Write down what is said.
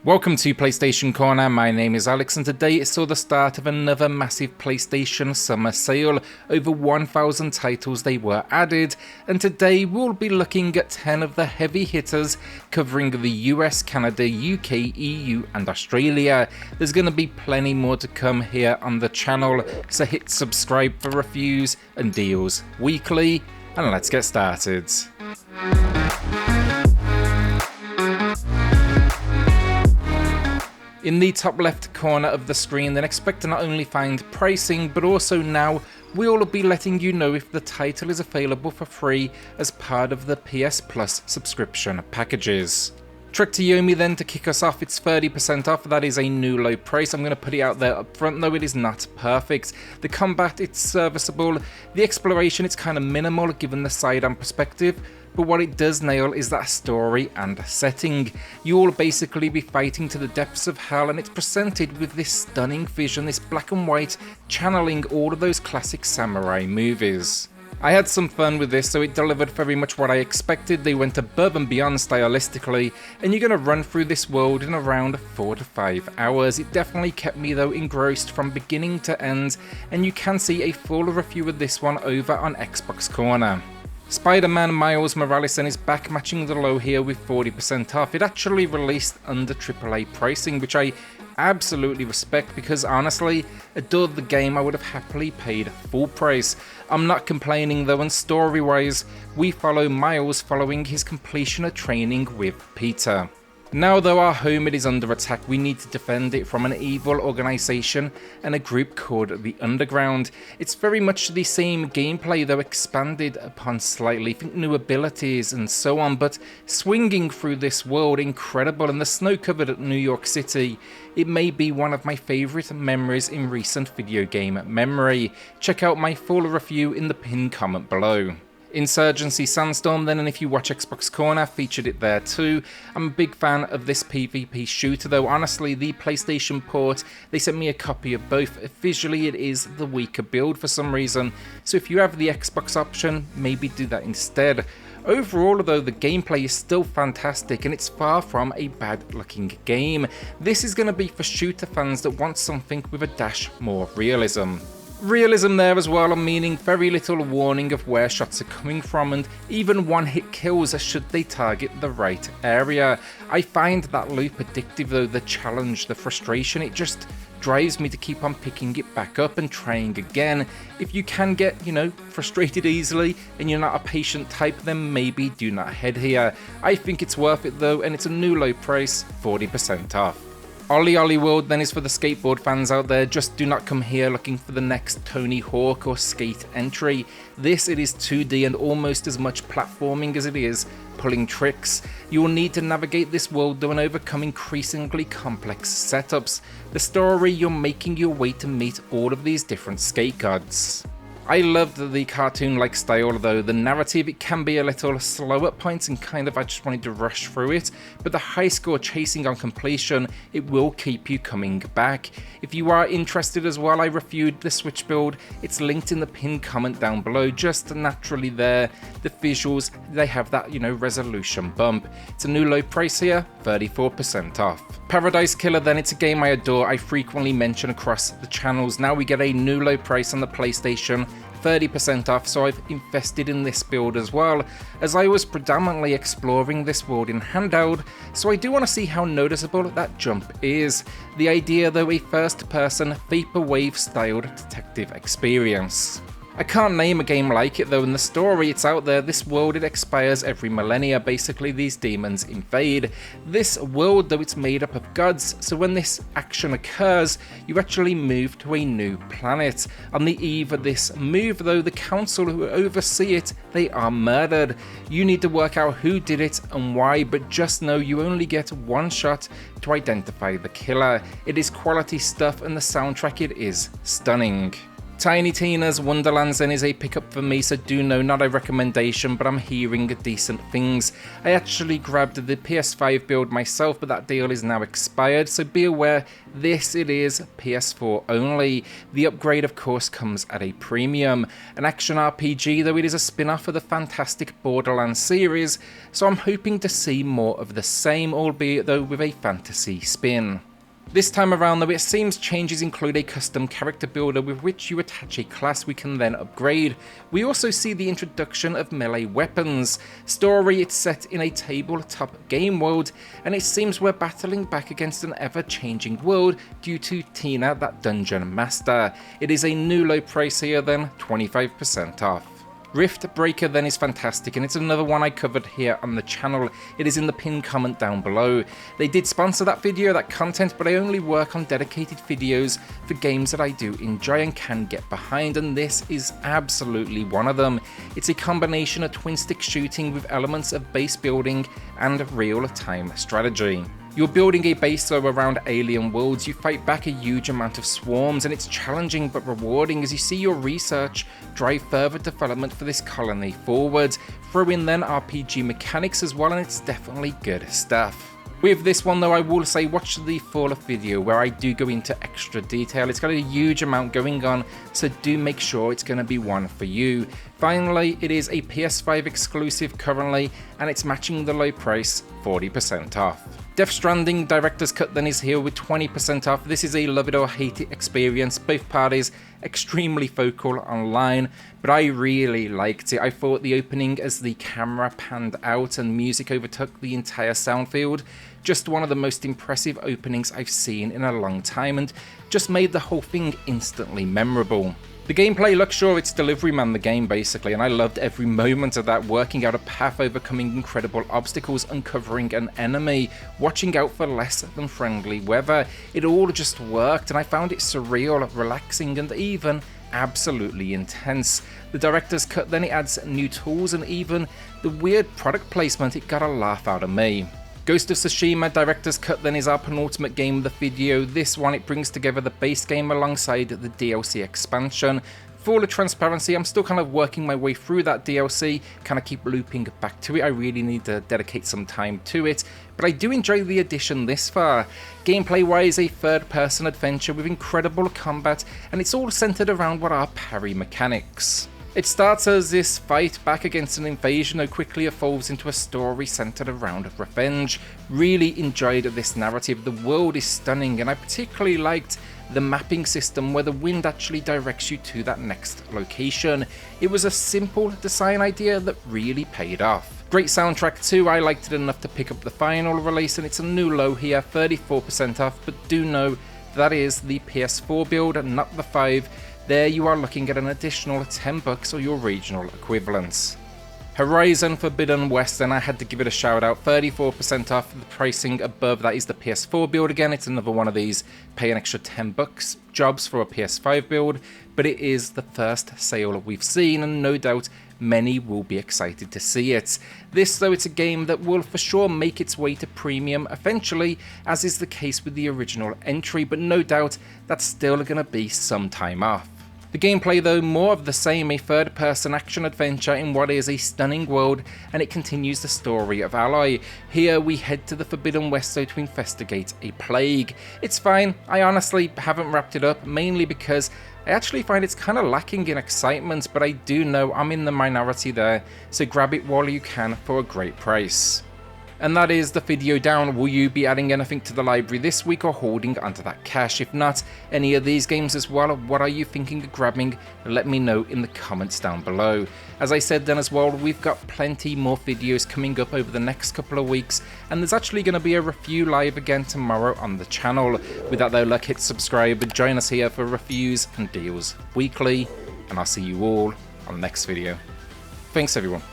Welcome to PlayStation Corner, my name is Alex and today it saw the start of another massive PlayStation summer sale. Over 1,000 titles they were added, and today we'll be looking at 10 of the heavy hitters covering the US, Canada, UK, EU and Australia. There's going to be plenty more to come here on the channel, so hit subscribe for reviews and deals weekly, and let's get started. In the top left corner of the screen, then expect to not only find pricing, but also now we'll be letting you know if the title is available for free as part of the PSPlus subscription packages. To Yomi then to kick us off, it's 30% off, that is a new low price. I'm going to put it out there up front though, it is not perfect. The combat, it's serviceable. The exploration, it's kind of minimal given the side-on perspective. But what it does nail is that story and setting. You'll basically be fighting to the depths of hell, and it's presented with this stunning vision, this black and white, channeling all of those classic samurai movies. I had some fun with this, so it delivered very much what I expected. They went above and beyond stylistically, and you're going to run through this world in around 4 to 5 hours. It definitely kept me though engrossed from beginning to end, and you can see a full review of this one over on Xbox Corner. Spider-Man Miles Morales is back, matching the low here with 40% off. It actually released under AAA pricing, which I absolutely respect because honestly, adored the game, I would have happily paid full price. I'm not complaining though, and story-wise, we follow Miles following his completion of training with Peter. Now though our home it is under attack, we need to defend it from an evil organisation and a group called the Underground. It's very much the same gameplay though, expanded upon slightly, think new abilities and so on, but swinging through this world, incredible, and the snow covered New York City, it may be one of my favourite memories in recent video game memory. Check out my full review in the pinned comment below. Insurgency Sandstorm then, and if you watch Xbox Corner, featured it there too. I'm a big fan of this PvP shooter though. Honestly, the PlayStation port, they sent me a copy of both. Visually it is the weaker build for some reason, so if you have the Xbox option, maybe do that instead. Overall though, the gameplay is still fantastic and it's far from a bad looking game. This is going to be for shooter fans that want something with a dash more realism. Realism there as well, meaning very little warning of where shots are coming from, and even one-hit kills should they target the right area. I find that loop addictive though, the challenge, the frustration, it just drives me to keep on picking it back up and trying again. If you can get, frustrated easily and you're not a patient type, then maybe do not head here. I think it's worth it though, and it's a new low price, 40% off. OlliOlli World then is for the skateboard fans out there. Just do not come here looking for the next Tony Hawk or Skate entry. This, it is 2D and almost as much platforming as it is pulling tricks. You will need to navigate this world though and overcome increasingly complex setups. The story, you're making your way to meet all of these different skate gods. I loved the cartoon-like style though. The narrative, it can be a little slow at points and I just wanted to rush through it, but the high score chasing on completion, it will keep you coming back. If you are interested as well, I reviewed the Switch build, it's linked in the pinned comment down below, just naturally there. The visuals, they have that, resolution bump. It's a new low price here, 34% off. Paradise Killer then, it's a game I adore, I frequently mention across the channels. Now we get a new low price on the PlayStation, 30% off, so I've invested in this build as well, as I was predominantly exploring this world in handheld, so I do want to see how noticeable that jump is. The idea though, a first-person vaporwave styled detective experience. I can't name a game like it though, and the story, it's out there. This world, it expires every millennia. Basically, these demons invade. This world though, it's made up of gods, so when this action occurs, you actually move to a new planet. On the eve of this move though, the council who oversee it, they are murdered. You need to work out who did it and why, but just know you only get one shot to identify the killer. It is quality stuff, and the soundtrack, it is stunning. Tiny Tina's Wonderlands then is a pickup for me, so do know, not a recommendation, but I'm hearing decent things. I actually grabbed the PS5 build myself, but that deal is now expired, so be aware, this it is PS4 only. The upgrade of course comes at a premium. An action RPG, though it is a spin-off of the fantastic Borderlands series, so I'm hoping to see more of the same, albeit though with a fantasy spin. This time around though, it seems changes include a custom character builder with which you attach a class we can then upgrade. We also see the introduction of melee weapons. Story, it's set in a tabletop game world, and it seems we're battling back against an ever-changing world due to Tina, that dungeon master. It is a new low price here then, 25% off. Riftbreaker then is fantastic, and it's another one I covered here on the channel. It is in the pinned comment down below. They did sponsor that video, that content, but I only work on dedicated videos for games that I do enjoy and can get behind, and this is absolutely one of them. It's a combination of twin stick shooting with elements of base building and real-time strategy. You're building a base though around alien worlds, you fight back a huge amount of swarms, and it's challenging but rewarding as you see your research drive further development for this colony forward. Throw in then RPG mechanics as well, and it's definitely good stuff. With this one though, I will say watch the full video where I do go into extra detail. It's got a huge amount going on, so do make sure it's going to be one for you. Finally, it is a PS5 exclusive currently, and it's matching the low price, 40% off. Death Stranding Director's Cut then is here with 20% off. This is a love it or hate it experience, both parties extremely focal online, but I really liked it. I thought the opening as the camera panned out and music overtook the entire sound field, just one of the most impressive openings I've seen in a long time, and just made the whole thing instantly memorable. The gameplay looks sure it's Delivery Man the game basically, and I loved every moment of that, working out a path, overcoming incredible obstacles, uncovering an enemy, watching out for less than friendly weather. It all just worked, and I found it surreal, relaxing, and even absolutely intense. The director's cut then, it adds new tools, and even the weird product placement, it got a laugh out of me. Ghost of Tsushima Director's Cut then is our penultimate game of the video. This one, it brings together the base game alongside the DLC expansion. For full transparency, I'm still kind of working my way through that DLC, kind of keep looping back to it. I really need to dedicate some time to it, but I do enjoy the addition this far. Gameplay wise, a third person adventure with incredible combat, and it's all centered around what are parry mechanics. It starts as this fight back against an invasion, though quickly evolves into a story centered around revenge. Really enjoyed this narrative. The world is stunning, and I particularly liked the mapping system where the wind actually directs you to that next location. It was a simple design idea that really paid off. Great soundtrack too. I liked it enough to pick up the final release, and it's a new low here, 34% off, but do know that is the PS4 build and not the 5. There you are looking at an additional $10 or your regional equivalents. Horizon Forbidden West, and I had to give it a shout out, 34% off. The pricing above that is the PS4 build again. It's another one of these pay an extra $10 jobs for a PS5 build, but it is the first sale we've seen, and no doubt many will be excited to see it. This though, it's a game that will for sure make its way to premium eventually, as is the case with the original entry, but no doubt that's still going to be some time off. The gameplay though, more of the same, a third person action adventure in what is a stunning world, and it continues the story of Aloy. Here we head to the Forbidden West to investigate a plague. It's fine, I honestly haven't wrapped it up, mainly because I actually find it's kind of lacking in excitement, but I do know I'm in the minority there, so grab it while you can for a great price. And that is the video down. Will you be adding anything to the library this week or holding onto that cash? If not, any of these games as well, what are you thinking of grabbing? Let me know in the comments down below. As I said then as well, we've got plenty more videos coming up over the next couple of weeks, and there's actually going to be a review live again tomorrow on the channel. With that though, like, hit subscribe and join us here for reviews and deals weekly, and I'll see you all on the next video. Thanks everyone.